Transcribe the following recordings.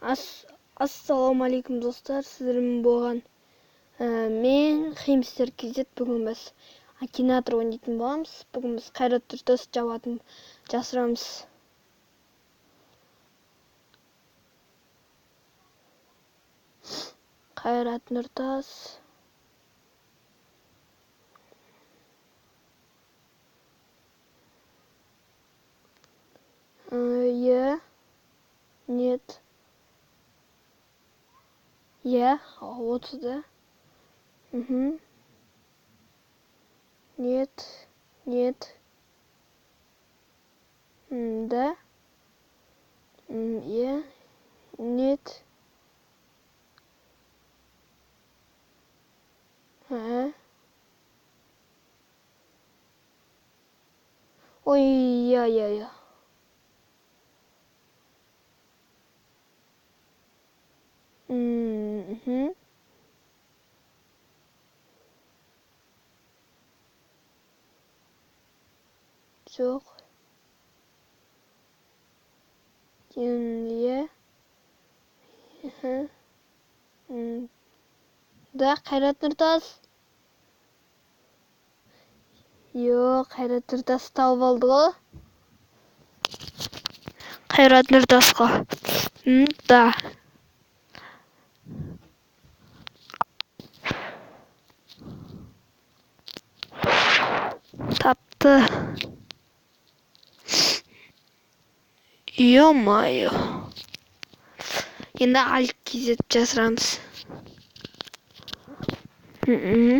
Ассалаумағалейкум достар, сіздермен болған мен Хемстер KZ. Бүгін біз Акинатор ойнайтын боламыз. Бүгін біз Қайрат Нұртас жауатын жасырамыз. Қайрат Нұртас. Нет. Вот сюда. Нет. Да. Нет. Ой, я. Жоқ. Да, Қайрат Нұртас. Қайрат Нұртас тауып алды ғой. Қайрат Нұртасқа. Да. Тапты. Ё-моё. Енді Alt KZ жасырамыз. Нет.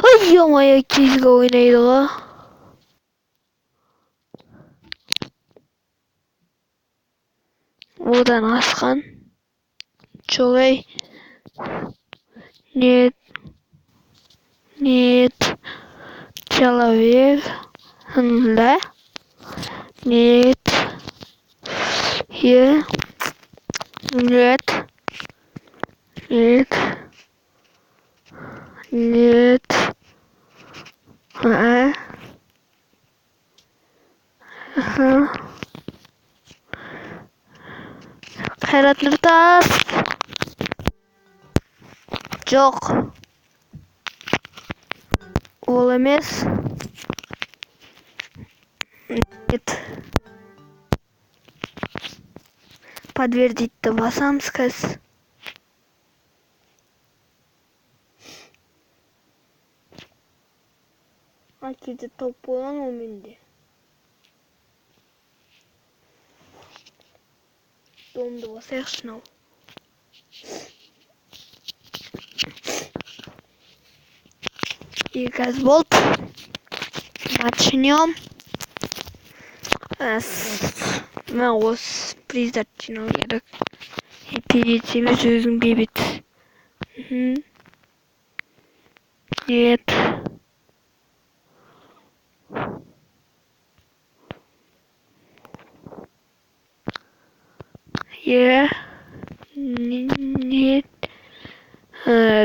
Ой, ё-моё, KZ ойнайды ғой. Одан асқан. Жоқ. Нет. Человек. Да? Нет. Нет. Қайрат Нұртас. Жоқ. Ол емес. Нет. Подтвердитті басамыз қазір. KZ топ болған ол менде. Домды басайық шынау. И қазір болды. Начнем. Мен осы приздарды жинау керек. Перед емес өзің бейбіт. Нет. Нет.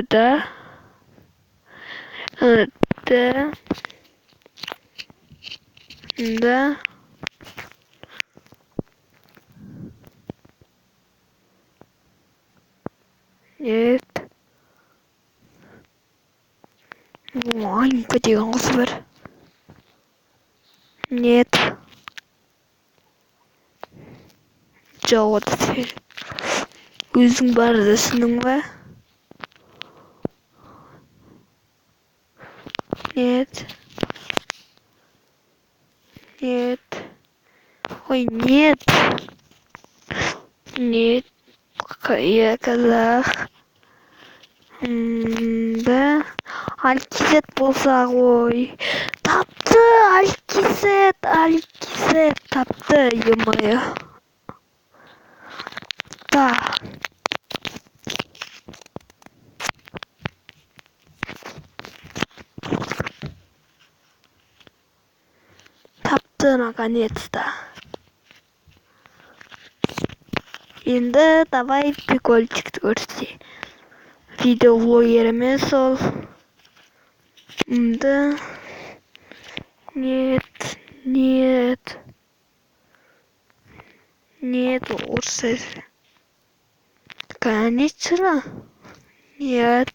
Да. Нет. Маленько деген қыз бар. Нет. Жоқ, отыр. Өзің бар десінің ба? Нет. Ой, нет. Я казах. Да. Alt KZ болса ғой. Тапты, Alt KZ тапты, ё-моё. Да. Тапты наконец-то. Енді давай прикольчикті көрсетейін. Видеоблогер емес ол. Да. Нет. Орыс. Конечно. Нет.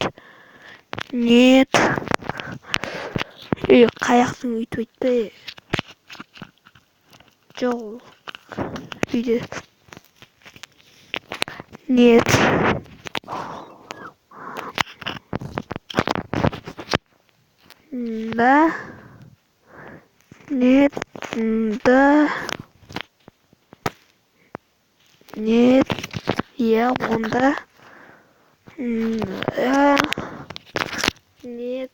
Қаяқтың өйтпей. Жоқ. Видео. Нет. Да. Нет. Да. Нет. Я онда. Да. Нет.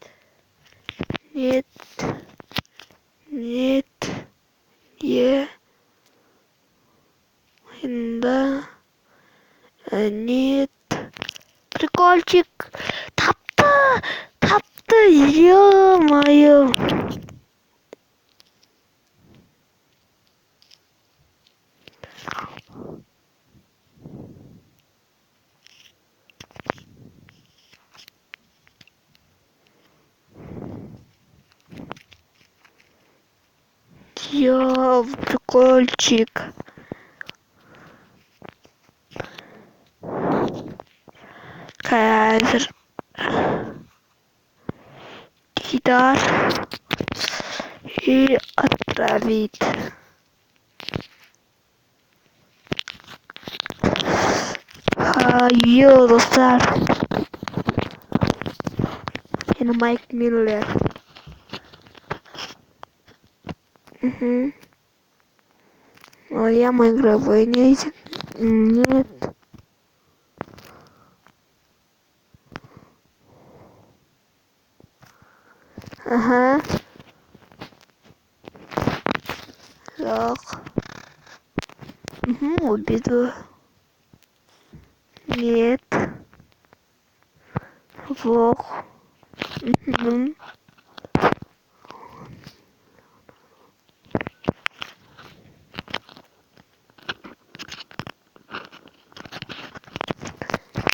Я. Да. Нет. Прикольчик. Тапты, ё-моё. Прикольчик. Қазір кидар и отправить. Йо, достар. Енді Майк Миллер. Я игровой нет. Ага. Так. Убеду. Нет. Влог.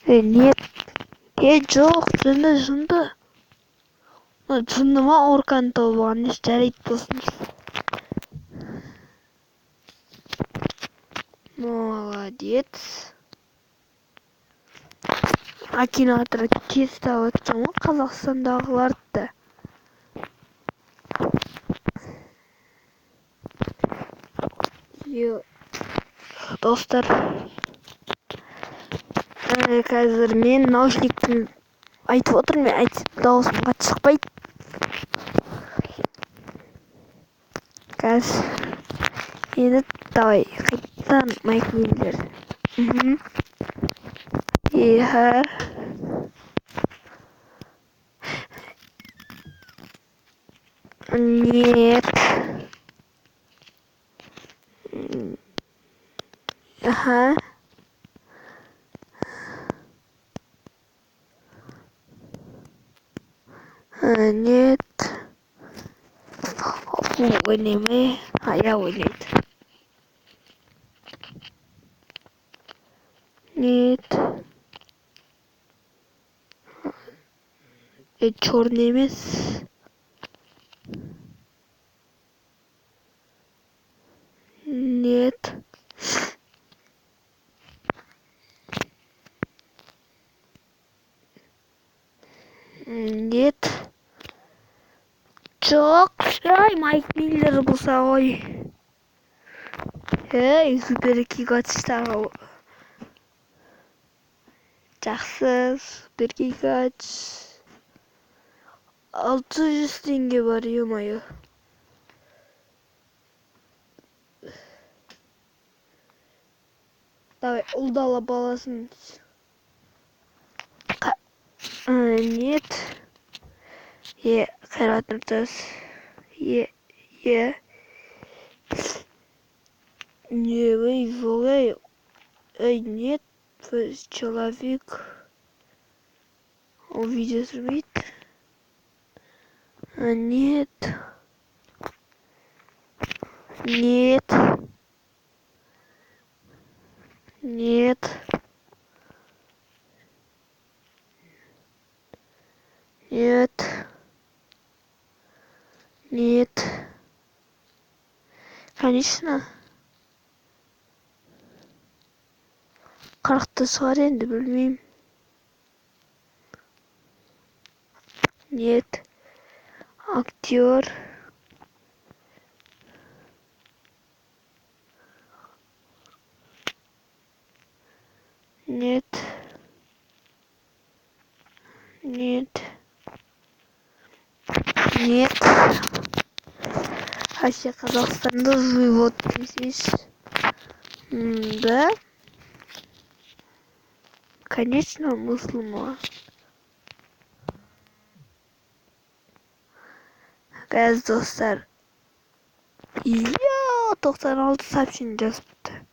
Нет. Жоқ, жынды. Жыныма оркан толған еш жарайды болсын. Молодец. Акинатор тест алып жатсам ғой Қазақстандағыларды. Достар, қазір мен наушниктің айтып отырмын, мен дауысым қатты шықпайды. Қазір енді давай қайтадан Майк Миллер. Нет. Ага. Нет. Ойнамай. Я ойнайды. Нет. Черный емес. Нет. Нет. Жоқ. Ай, Майк Миллер болса ғой. Супер-гигачтағы. Жақсы, супер-гигач. 600 теңге бар, ё-моё. Давай, ұлдала баласын. Нет. Қайрат Нұртас. Нет. Человек. Он видео снимает. Нет. Нет. Нет. Нет. Конечно. Қырықты шығар енді, білмеймін. Нет. Актер. Нет. Нет. Нет. Вообще Қазақстанда живот здесь. Да? Конечно, мұсылман. Газ достар. 96 сообщение жазыпты.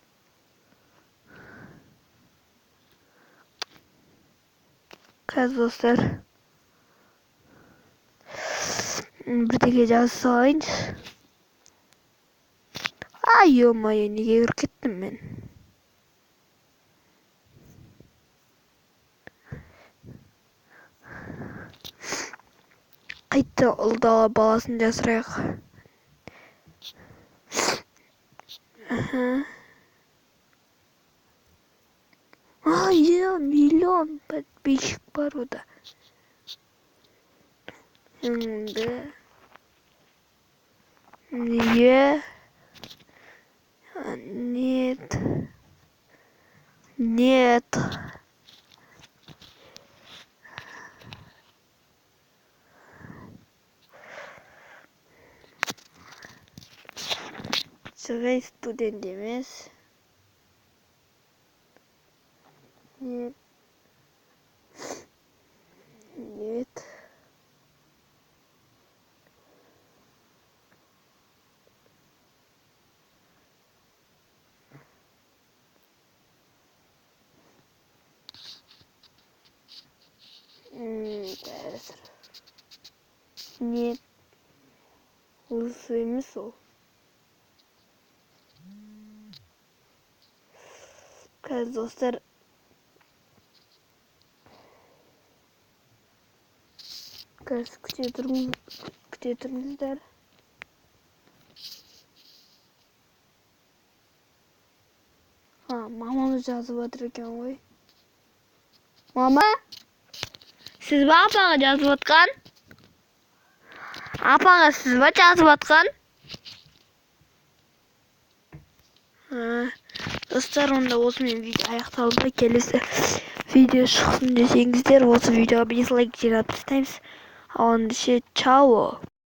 Газ достар. Бірдеге жазып салайыншы. Ё-моё, неге кіріп кеттім мен? Қайта ұлдала баласын жасырайық. Миллион подписчик бар ода. Да. Нет. Нет. Шығай студент емес. Нет. Нет. Нет. Лысый емес ол. Қазір достар. Қазір күте тұрыңыздар. Мамамыз жазып отыр екен ғой. Мама? Сіз ба апаға жазып отқан? Апаға сіз ба жазып отқан? Достар, онда осымен видео аяқталды. Келесі видео шықсын десеңіздер, осы видеоға 5 лайк жинап тастаймыз. Ал ендеше чао.